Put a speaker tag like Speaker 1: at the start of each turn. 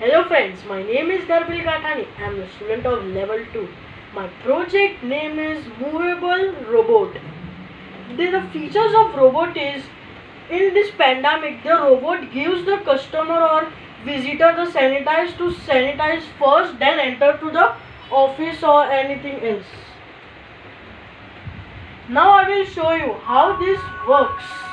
Speaker 1: Hello friends, my name is Dharmil Gathani. I am a student of level 2. My project name is Movable Robot. The features of robot is, in this pandemic, the robot gives the customer or visitor the sanitize first, then enter to the office or anything else. Now I will show you how this works.